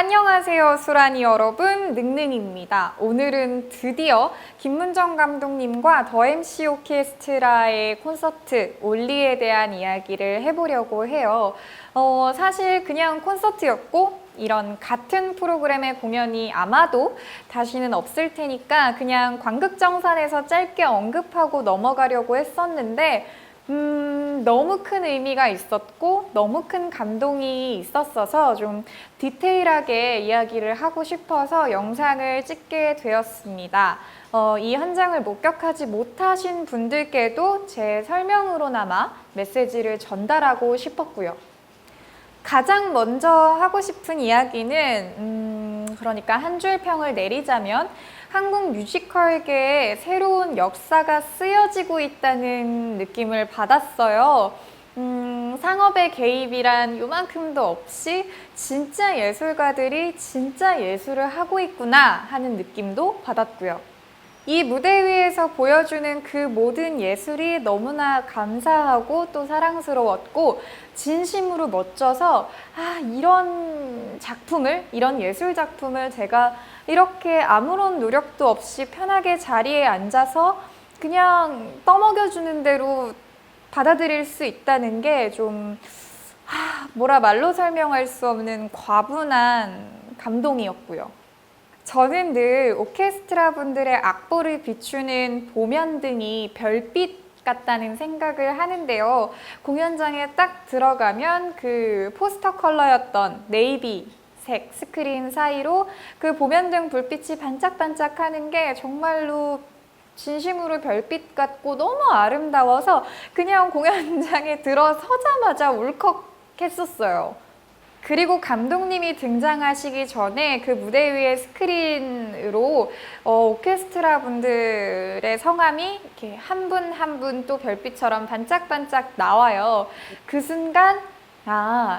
안녕하세요, 수란이 여러분. 능능입니다. 오늘은 드디어 김문정 감독님과 더 MC 오케스트라의 콘서트 올리에 대한 이야기를 해보려고 해요. 사실 그냥 콘서트였고 이런 같은 프로그램의 공연이 아마도 다시는 없을 테니까 그냥 광극정산에서 짧게 언급하고 넘어가려고 했었는데 너무 큰 의미가 있었고 너무 큰 감동이 있었어서 좀 디테일하게 이야기를 하고 싶어서 영상을 찍게 되었습니다. 이 현장을 목격하지 못하신 분들께도 제 설명으로나마 메시지를 전달하고 싶었고요. 가장 먼저 하고 싶은 이야기는 그러니까 한 줄 평을 내리자면 한국 뮤지컬계에 새로운 역사가 쓰여지고 있다는 느낌을 받았어요. 상업의 개입이란 요만큼도 없이 진짜 예술가들이 진짜 예술을 하고 있구나 하는 느낌도 받았고요. 이 무대 위에서 보여주는 그 모든 예술이 너무나 감사하고 또 사랑스러웠고 진심으로 멋져서 이런 작품을, 이런 예술 작품을 제가 이렇게 아무런 노력도 없이 편하게 자리에 앉아서 그냥 떠먹여주는 대로 받아들일 수 있다는 게 좀 뭐라 말로 설명할 수 없는 과분한 감동이었고요. 저는 늘 오케스트라 분들의 악보를 비추는 보면등이 별빛 같다는 생각을 하는데요. 공연장에 딱 들어가면 그 포스터 컬러였던 네이비색 스크린 사이로 그 보면등 불빛이 반짝반짝하는 게 정말로 진심으로 별빛 같고 너무 아름다워서 그냥 공연장에 들어서자마자 울컥했었어요. 그리고 감독님이 등장하시기 전에 그 무대 위의 스크린으로 오케스트라 분들의 성함이 이렇게 한 분 한 분 또 별빛처럼 반짝반짝 나와요. 그 순간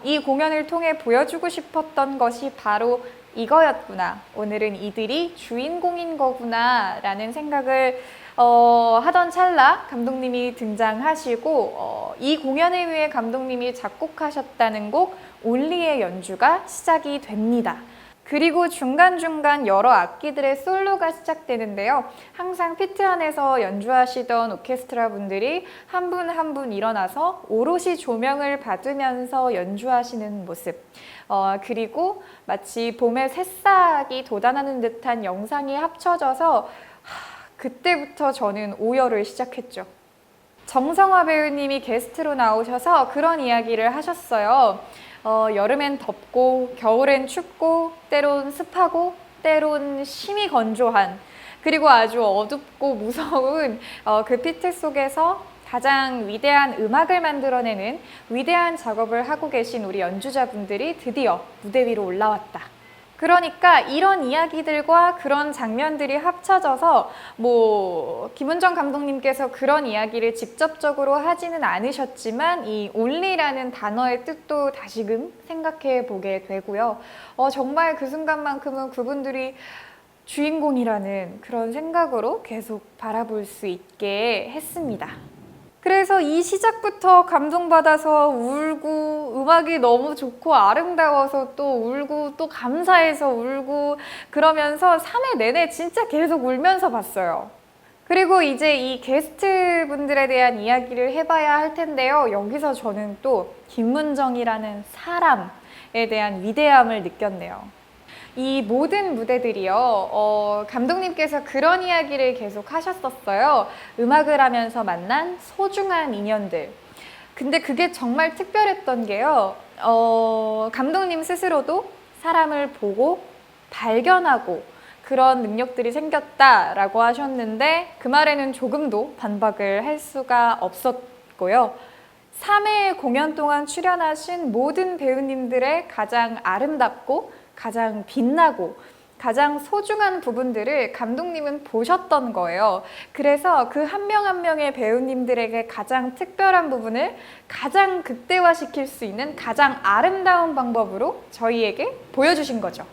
이 공연을 통해 보여주고 싶었던 것이 바로 이거였구나. 오늘은 이들이 주인공인 거구나 라는 생각을 하던 찰나 감독님이 등장하시고 이 공연을 위해 감독님이 작곡하셨다는 곡 올리의 연주가 시작이 됩니다. 그리고 중간중간 여러 악기들의 솔로가 시작되는데요. 항상 피트 안에서 연주하시던 오케스트라 분들이 한 분 한 분 일어나서 오롯이 조명을 받으면서 연주하시는 모습. 그리고 마치 봄의 새싹이 돋아나는 듯한 영상이 합쳐져서 그때부터 저는 오열을 시작했죠. 정성화 배우님이 게스트로 나오셔서 그런 이야기를 하셨어요. 여름엔 덥고 겨울엔 춥고 때론 습하고 때론 심히 건조한 그리고 아주 어둡고 무서운 그 피트 속에서 가장 위대한 음악을 만들어내는 위대한 작업을 하고 계신 우리 연주자분들이 드디어 무대 위로 올라왔다. 그러니까 이런 이야기들과 그런 장면들이 합쳐져서 김문정 감독님께서 그런 이야기를 직접적으로 하지는 않으셨지만 이 only라는 단어의 뜻도 다시금 생각해 보게 되고요. 정말 그 순간만큼은 그분들이 주인공이라는 그런 생각으로 계속 바라볼 수 있게 했습니다. 그래서 이 시작부터 감동받아서 울고 음악이 너무 좋고 아름다워서 또 울고 또 감사해서 울고 그러면서 3회 내내 진짜 계속 울면서 봤어요. 그리고 이제 이 게스트 분들에 대한 이야기를 해봐야 할 텐데요. 여기서 저는 또 김문정이라는 사람에 대한 위대함을 느꼈네요. 이 모든 무대들이요, 감독님께서 그런 이야기를 계속 하셨었어요. 음악을 하면서 만난 소중한 인연들. 근데 그게 정말 특별했던 게요, 감독님 스스로도 사람을 보고 발견하고 그런 능력들이 생겼다라고 하셨는데 그 말에는 조금도 반박을 할 수가 없었고요. 3회 공연 동안 출연하신 모든 배우님들의 가장 아름답고 가장 빛나고 가장 소중한 부분들을 감독님은 보셨던 거예요. 그래서 그 한 명 한 명의 배우님들에게 가장 특별한 부분을 가장 극대화시킬 수 있는 가장 아름다운 방법으로 저희에게 보여주신 거죠.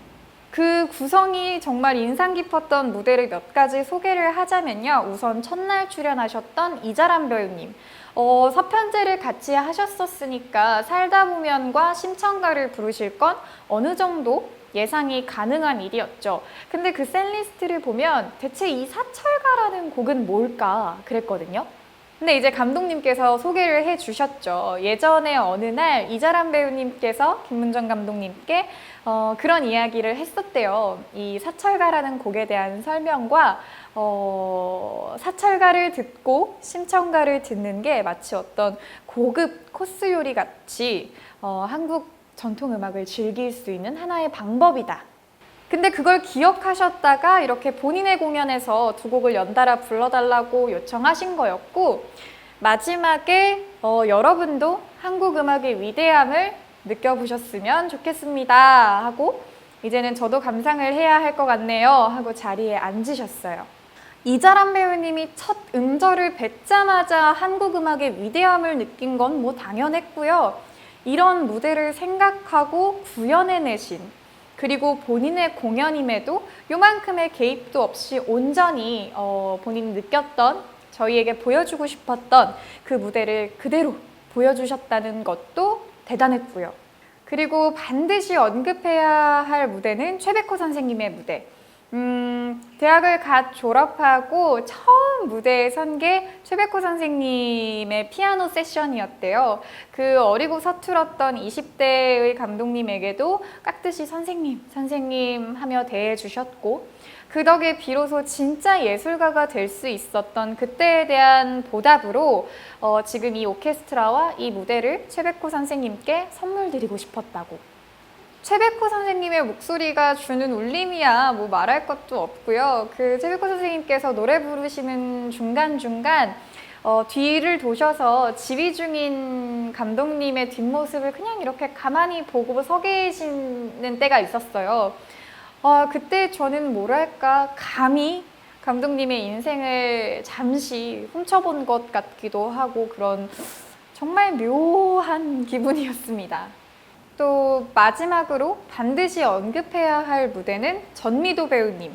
그 구성이 정말 인상 깊었던 무대를 몇 가지 소개를 하자면요. 우선 첫날 출연하셨던 이자람 배우님. 서편제를 같이 하셨었으니까 살다 보면과 심청가를 부르실 건 어느 정도 예상이 가능한 일이었죠. 근데 그 셋리스트를 보면 대체 이 사철가라는 곡은 뭘까 그랬거든요. 근데 이제 감독님께서 소개를 해주셨죠. 예전에 어느 날 이자람 배우님께서 김문정 감독님께 그런 이야기를 했었대요. 이 사철가라는 곡에 대한 설명과 사철가를 듣고 심청가를 듣는 게 마치 어떤 고급 코스 요리 같이 한국 전통음악을 즐길 수 있는 하나의 방법이다. 근데 그걸 기억하셨다가 이렇게 본인의 공연에서 두 곡을 연달아 불러달라고 요청하신 거였고, 마지막에 여러분도 한국 음악의 위대함을 느껴보셨으면 좋겠습니다 하고, 이제는 저도 감상을 해야 할 것 같네요 하고 자리에 앉으셨어요. 이자람 배우님이 첫 음절을 뱉자마자 한국 음악의 위대함을 느낀 건 뭐 당연했고요. 이런 무대를 생각하고 구현해내신, 그리고 본인의 공연임에도 요만큼의 개입도 없이 온전히 본인이 느꼈던, 저희에게 보여주고 싶었던 그 무대를 그대로 보여주셨다는 것도 대단했고요. 그리고 반드시 언급해야 할 무대는 최백호 선생님의 무대. 대학을 갓 졸업하고 처음 무대에 선 게 최백호 선생님의 피아노 세션이었대요. 그 어리고 서툴었던 20대의 감독님에게도 깍듯이 선생님 하며 대해주셨고, 그 덕에 비로소 진짜 예술가가 될 수 있었던 그때에 대한 보답으로 지금 이 오케스트라와 이 무대를 최백호 선생님께 선물 드리고 싶었다고. 최백호 선생님의 목소리가 주는 울림이야 뭐 말할 것도 없고요. 그 최백호 선생님께서 노래 부르시는 중간중간 뒤를 도셔서 지휘 중인 감독님의 뒷모습을 그냥 이렇게 가만히 보고 서 계시는 때가 있었어요. 그때 저는 뭐랄까, 감히 감독님의 인생을 잠시 훔쳐본 것 같기도 하고, 그런 정말 묘한 기분이었습니다. 또 마지막으로 반드시 언급해야 할 무대는 전미도 배우님.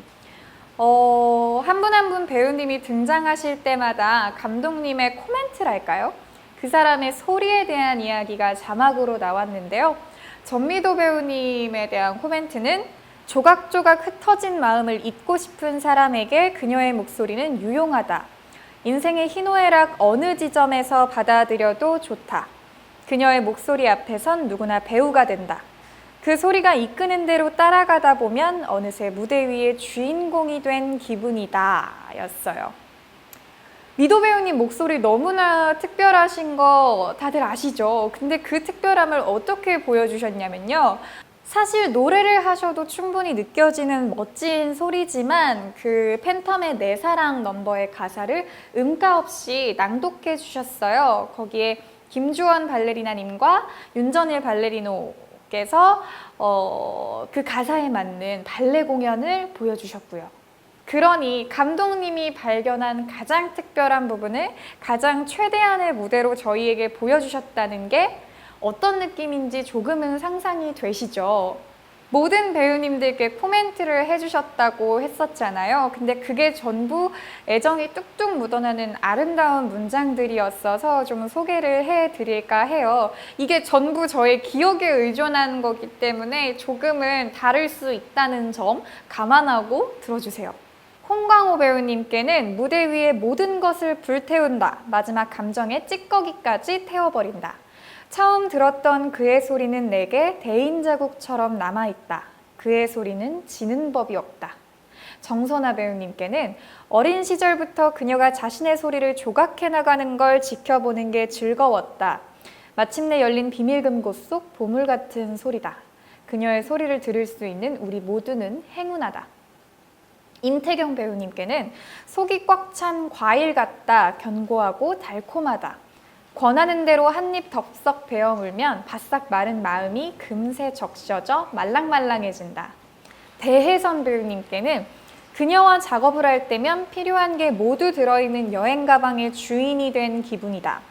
한 분 한 분 배우님이 등장하실 때마다 감독님의 코멘트랄까요? 그 사람의 소리에 대한 이야기가 자막으로 나왔는데요. 전미도 배우님에 대한 코멘트는 조각조각 흩어진 마음을 잊고 싶은 사람에게 그녀의 목소리는 유용하다. 인생의 희노애락 어느 지점에서 받아들여도 좋다. 그녀의 목소리 앞에선 누구나 배우가 된다. 그 소리가 이끄는 대로 따라가다 보면 어느새 무대 위의 주인공이 된 기분이다 였어요. 미도 배우님 목소리 너무나 특별하신 거 다들 아시죠? 근데 그 특별함을 어떻게 보여주셨냐면요. 사실 노래를 하셔도 충분히 느껴지는 멋진 소리지만 그 팬텀의 내 사랑 넘버의 가사를 음가 없이 낭독해 주셨어요. 거기에 김주원 발레리나님과 윤전일 발레리노께서 그 가사에 맞는 발레 공연을 보여주셨고요. 그러니 감독님이 발견한 가장 특별한 부분을 가장 최대한의 무대로 저희에게 보여주셨다는 게 어떤 느낌인지 조금은 상상이 되시죠? 모든 배우님들께 코멘트를 해주셨다고 했었잖아요. 근데 그게 전부 애정이 뚝뚝 묻어나는 아름다운 문장들이었어서 좀 소개를 해드릴까 해요. 이게 전부 저의 기억에 의존한 거기 때문에 조금은 다를 수 있다는 점 감안하고 들어주세요. 홍광호 배우님께는 무대 위에 모든 것을 불태운다. 마지막 감정의 찌꺼기까지 태워버린다. 처음 들었던 그의 소리는 내게 대인 자국처럼 남아있다. 그의 소리는 지는 법이 없다. 정선아 배우님께는 어린 시절부터 그녀가 자신의 소리를 조각해 나가는 걸 지켜보는 게 즐거웠다. 마침내 열린 비밀금고 속 보물 같은 소리다. 그녀의 소리를 들을 수 있는 우리 모두는 행운하다. 임태경 배우님께는 속이 꽉 찬 과일 같다. 견고하고 달콤하다. 권하는 대로 한 입 덥석 베어 물면 바싹 마른 마음이 금세 적셔져 말랑말랑해진다. 대혜선 배우님께는 그녀와 작업을 할 때면 필요한 게 모두 들어있는 여행 가방의 주인이 된 기분이다.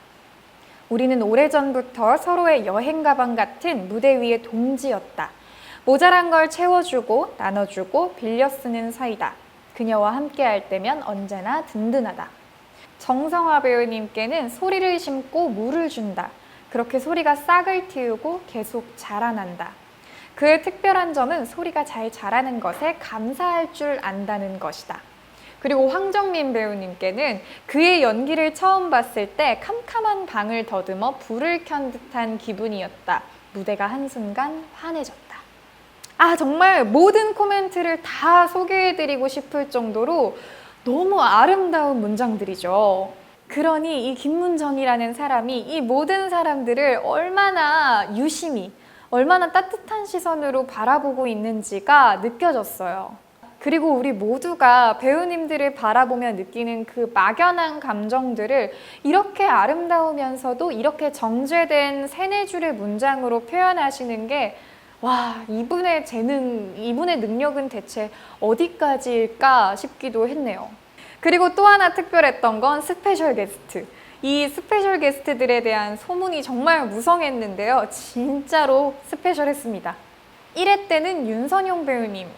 우리는 오래전부터 서로의 여행 가방 같은 무대 위의 동지였다. 모자란 걸 채워주고 나눠주고 빌려 쓰는 사이다. 그녀와 함께 할 때면 언제나 든든하다. 정성화 배우님께는 소리를 심고 물을 준다. 그렇게 소리가 싹을 틔우고 계속 자라난다. 그의 특별한 점은 소리가 잘 자라는 것에 감사할 줄 안다는 것이다. 그리고 황정민 배우님께는 그의 연기를 처음 봤을 때 캄캄한 방을 더듬어 불을 켠 듯한 기분이었다. 무대가 한순간 환해졌다. 정말 모든 코멘트를 다 소개해드리고 싶을 정도로 너무 아름다운 문장들이죠. 그러니 이 김문정이라는 사람이 이 모든 사람들을 얼마나 유심히, 얼마나 따뜻한 시선으로 바라보고 있는지가 느껴졌어요. 그리고 우리 모두가 배우님들을 바라보며 느끼는 그 막연한 감정들을 이렇게 아름다우면서도 이렇게 정제된 3-4줄의 문장으로 표현하시는 게 이분의 재능, 이분의 능력은 대체 어디까지일까 싶기도 했네요. 그리고 또 하나 특별했던 건 스페셜 게스트. 이 스페셜 게스트들에 대한 소문이 정말 무성했는데요. 진짜로 스페셜했습니다. 1회 때는 윤선용 배우님.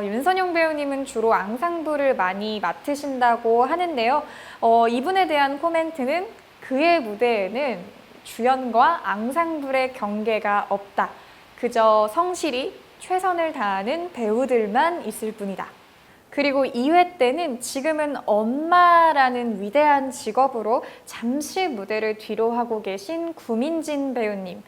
윤선용 배우님은 주로 앙상블을 많이 맡으신다고 하는데요. 이분에 대한 코멘트는 그의 무대에는 주연과 앙상블의 경계가 없다. 그저 성실히 최선을 다하는 배우들만 있을 뿐이다. 그리고 2회 때는 지금은 엄마라는 위대한 직업으로 잠시 무대를 뒤로 하고 계신 구민진 배우님.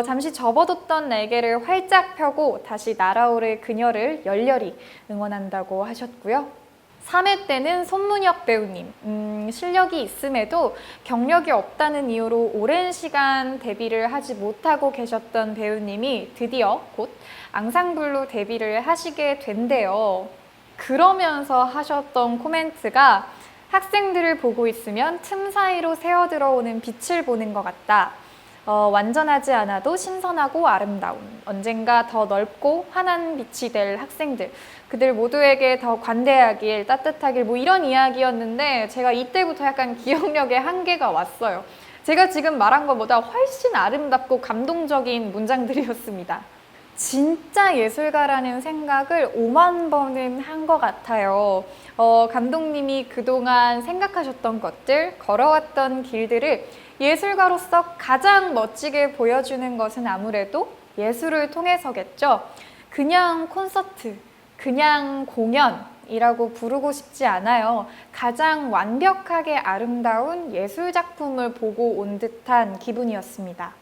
잠시 접어뒀던 날개를 활짝 펴고 다시 날아오를 그녀를 열렬히 응원한다고 하셨고요. 3회 때는 손문혁 배우님. 실력이 있음에도 경력이 없다는 이유로 오랜 시간 데뷔를 하지 못하고 계셨던 배우님이 드디어 곧 앙상블로 데뷔를 하시게 된대요. 그러면서 하셨던 코멘트가 학생들을 보고 있으면 틈 사이로 새어 들어오는 빛을 보는 것 같다. 완전하지 않아도 신선하고 아름다운, 언젠가 더 넓고 환한 빛이 될 학생들, 그들 모두에게 더 관대하길, 따뜻하길, 이런 이야기였는데 제가 이때부터 약간 기억력에 한계가 왔어요. 제가 지금 말한 것보다 훨씬 아름답고 감동적인 문장들이었습니다. 진짜 예술가라는 생각을 5만 번은 한 것 같아요. 감독님이 그동안 생각하셨던 것들, 걸어왔던 길들을 예술가로서 가장 멋지게 보여주는 것은 아무래도 예술을 통해서겠죠. 그냥 콘서트, 그냥 공연이라고 부르고 싶지 않아요. 가장 완벽하게 아름다운 예술작품을 보고 온 듯한 기분이었습니다.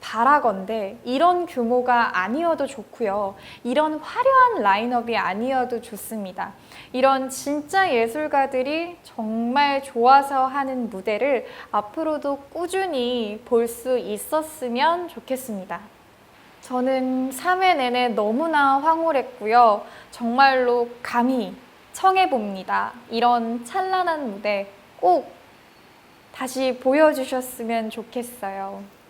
바라건대 이런 규모가 아니어도 좋고요. 이런 화려한 라인업이 아니어도 좋습니다. 이런 진짜 예술가들이 정말 좋아서 하는 무대를 앞으로도 꾸준히 볼 수 있었으면 좋겠습니다. 저는 3회 내내 너무나 황홀했고요. 정말로 감히 청해봅니다. 이런 찬란한 무대 꼭 다시 보여주셨으면 좋겠어요.